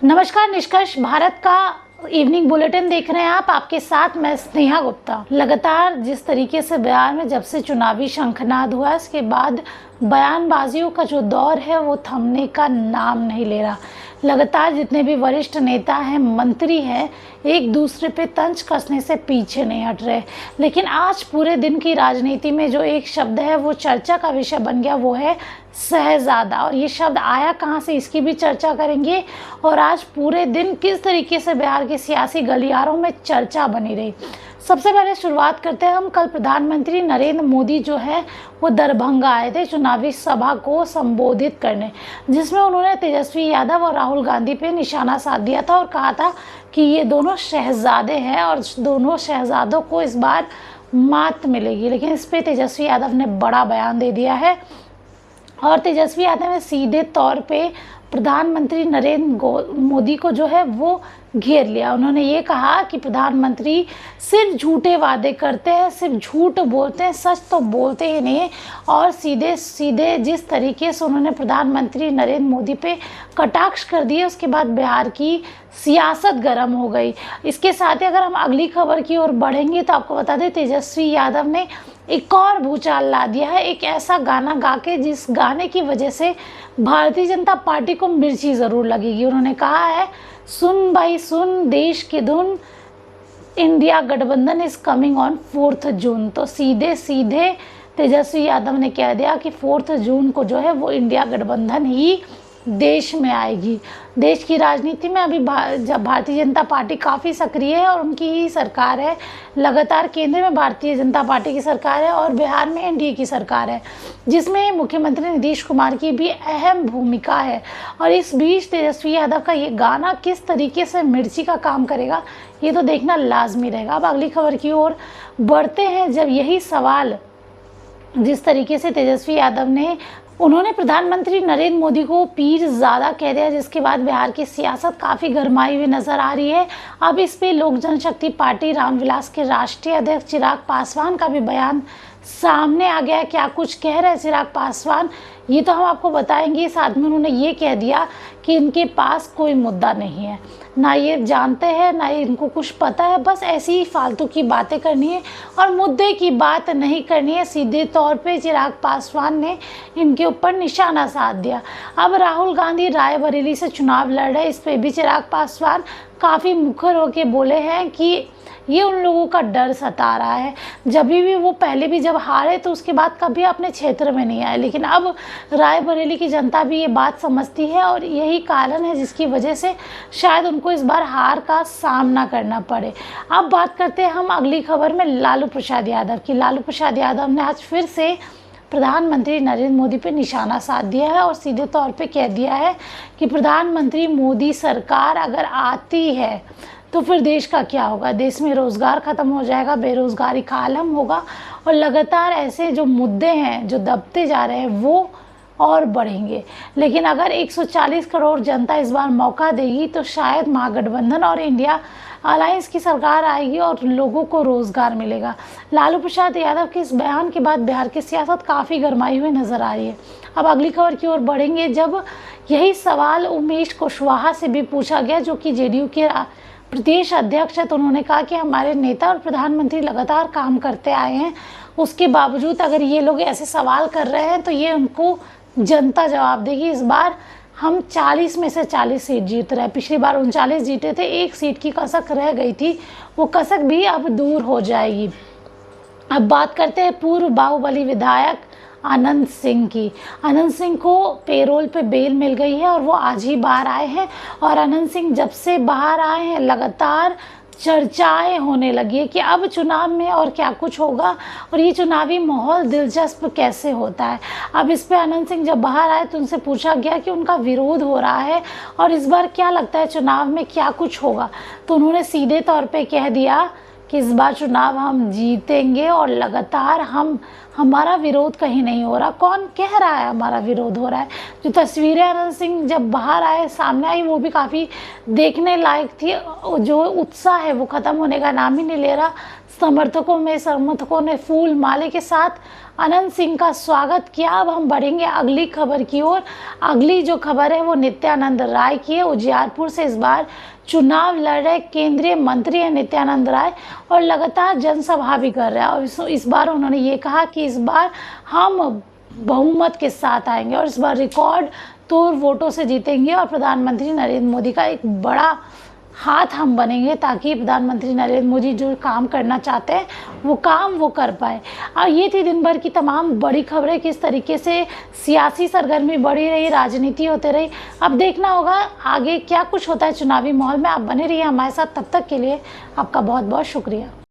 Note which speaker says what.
Speaker 1: नमस्कार। निष्कर्ष भारत का इवनिंग बुलेटिन देख रहे हैं आप। आपके साथ मैं स्नेहा गुप्ता। लगातार जिस तरीके से बिहार में जब से चुनावी शंखनाद हुआ, इसके बाद बयानबाजियों का जो दौर है वो थमने का नाम नहीं ले रहा। लगातार जितने भी वरिष्ठ नेता हैं, मंत्री हैं, एक दूसरे पे तंज कसने से पीछे नहीं हट रहे। लेकिन आज पूरे दिन की राजनीति में जो एक शब्द है वो चर्चा का विषय बन गया, वो है शहजादा। और ये शब्द आया कहाँ से, इसकी भी चर्चा करेंगे। और आज पूरे दिन किस तरीके से बिहार के सियासी गलियारों में चर्चा बनी रही। सबसे पहले शुरुआत करते हैं हम। कल प्रधानमंत्री नरेंद्र मोदी जो है वो दरभंगा आए थे चुनावी सभा को संबोधित करने, जिसमें उन्होंने तेजस्वी यादव और राहुल गांधी पे निशाना साध दिया था और कहा था कि ये दोनों शहजादे हैं और दोनों शहजादों को इस बार मात मिलेगी। लेकिन इस पे तेजस्वी यादव ने बड़ा बयान दे दिया है और तेजस्वी यादव ने सीधे तौर पे प्रधानमंत्री नरेंद्र मोदी को जो है वो घेर लिया। उन्होंने ये कहा कि प्रधानमंत्री सिर्फ झूठे वादे करते हैं, सिर्फ झूठ बोलते हैं, सच तो बोलते ही नहीं। और सीधे सीधे जिस तरीके से उन्होंने प्रधानमंत्री नरेंद्र मोदी पे कटाक्ष कर दिए, उसके बाद बिहार की सियासत गर्म हो गई। इसके साथ ही अगर हम अगली खबर की ओर बढ़ेंगे तो आपको बता दें, तेजस्वी यादव ने एक और भूचाल ला दिया है। एक ऐसा गाना गा के जिस गाने की वजह से भारतीय जनता पार्टी को मिर्ची ज़रूर लगेगी। उन्होंने कहा है, सुन भाई सुन देश की धुन, इंडिया गठबंधन इज कमिंग ऑन 4 जून। तो सीधे सीधे तेजस्वी यादव ने कह दिया कि 4 जून को जो है वो इंडिया गठबंधन ही देश में आएगी। देश की राजनीति में अभी जब भारतीय जनता पार्टी काफ़ी सक्रिय है और उनकी ही सरकार है, लगातार केंद्र में भारतीय जनता पार्टी की सरकार है और बिहार में एनडीए की सरकार है, जिसमें मुख्यमंत्री नीतीश कुमार की भी अहम भूमिका है। और इस बीच तेजस्वी यादव का ये गाना किस तरीके से मिर्ची का काम करेगा, ये तो देखना लाजमी रहेगा। अब अगली खबर की ओर बढ़ते हैं। जब यही सवाल जिस तरीके से तेजस्वी यादव ने उन्होंने प्रधानमंत्री नरेंद्र मोदी को पीर ज़्यादा कह दिया, जिसके बाद बिहार की सियासत काफ़ी गरमाई हुई नज़र आ रही है। अब इस पे लोक जनशक्ति पार्टी रामविलास के राष्ट्रीय अध्यक्ष चिराग पासवान का भी बयान सामने आ गया है। क्या कुछ कह रहे हैं चिराग पासवान, ये तो हम आपको बताएंगे। साथ में उन्होंने ये कह दिया कि इनके पास कोई मुद्दा नहीं है, ना ये जानते हैं ना इनको कुछ पता है, बस ऐसी ही फालतू की बातें करनी है और मुद्दे की बात नहीं करनी है। सीधे तौर पे चिराग पासवान ने इनके ऊपर निशाना साध दिया। अब राहुल गांधी रायबरेली से चुनाव लड़ रहे, इस पर भी चिराग पासवान काफ़ी मुखर होकर बोले हैं कि ये उन लोगों का डर सता रहा है। जब भी वो पहले भी जब हारे तो उसके बाद कभी अपने क्षेत्र में नहीं आए, लेकिन अब रायबरेली की जनता भी ये बात समझती है और यही कारण है जिसकी वजह से शायद उनको इस बार हार का सामना करना पड़े। अब बात करते हैं हम अगली खबर में लालू प्रसाद यादव की। लालू प्रसाद यादव ने आज फिर से प्रधानमंत्री नरेंद्र मोदी पे निशाना साध दिया है और सीधे तौर पे कह दिया है कि प्रधानमंत्री मोदी सरकार अगर आती है तो फिर देश का क्या होगा। देश में रोज़गार ख़त्म हो जाएगा, बेरोज़गारी का आलम होगा और लगातार ऐसे जो मुद्दे हैं जो दबते जा रहे हैं वो और बढ़ेंगे। लेकिन अगर 140 करोड़ जनता इस बार मौका देगी तो शायद महागठबंधन और इंडिया अलायंस की सरकार आएगी और लोगों को रोज़गार मिलेगा। लालू प्रसाद यादव के इस बयान के बाद बिहार की सियासत काफ़ी गरमाई हुई नज़र आ रही है। अब अगली खबर की ओर बढ़ेंगे। जब यही सवाल उमेश कुशवाहा से भी पूछा गया, जो कि जेडीयू के प्रदेश अध्यक्ष है, तो उन्होंने कहा कि हमारे नेता और प्रधानमंत्री लगातार काम करते आए हैं, उसके बावजूद अगर ये लोग ऐसे सवाल कर रहे हैं तो ये उनको जनता जवाब देगी। इस बार हम 40 में से 40 सीट जीत रहे हैं। पिछली बार 39 जीते थे, एक सीट की कसक रह गई थी, वो कसक भी अब दूर हो जाएगी। अब बात करते हैं पूर्व बाहुबली विधायक आनंद सिंह की। आनंद सिंह को पेरोल पे बेल मिल गई है और वो आज ही बाहर आए हैं। और आनंद सिंह जब से बाहर आए हैं लगातार चर्चाएं होने लगी है कि अब चुनाव में और क्या कुछ होगा और ये चुनावी माहौल दिलचस्प कैसे होता है। अब इस पे आनंद सिंह जब बाहर आए तो उनसे पूछा गया कि उनका विरोध हो रहा है और इस बार क्या लगता है चुनाव में क्या कुछ होगा, तो उन्होंने सीधे तौर पे कह दिया कि इस बार चुनाव हम जीतेंगे और लगातार हमारा विरोध कहीं नहीं हो रहा। कौन कह रहा है हमारा विरोध हो रहा है? जो तस्वीरें आनंद सिंह जब बाहर आए सामने आई वो भी काफ़ी देखने लायक थी। जो उत्साह है वो ख़त्म होने का नाम ही नहीं ले रहा। समर्थकों ने फूल माले के साथ अनंत सिंह का स्वागत किया। अब हम बढ़ेंगे अगली खबर की ओर। अगली जो खबर है वो नित्यानंद राय की है। उजियारपुर से इस बार चुनाव लड़ रहे केंद्रीय मंत्री हैं नित्यानंद राय, और लगातार जनसभा भी कर रहे हैं। और इस बार उन्होंने ये कहा कि इस बार हम बहुमत के साथ आएंगे और इस बार रिकॉर्ड तोड़ वोटों से जीतेंगे और प्रधानमंत्री नरेंद्र मोदी का एक बड़ा हाथ हम बनेंगे, ताकि प्रधानमंत्री नरेंद्र मोदी जो काम करना चाहते हैं वो काम वो कर पाए। और ये थी दिन भर की तमाम बड़ी खबरें। किस तरीके से सियासी सरगर्मी बढ़ी रही, राजनीति होते रही, अब देखना होगा आगे क्या कुछ होता है चुनावी माहौल में। आप बने रहिए हमारे साथ, तब तक के लिए आपका बहुत बहुत शुक्रिया।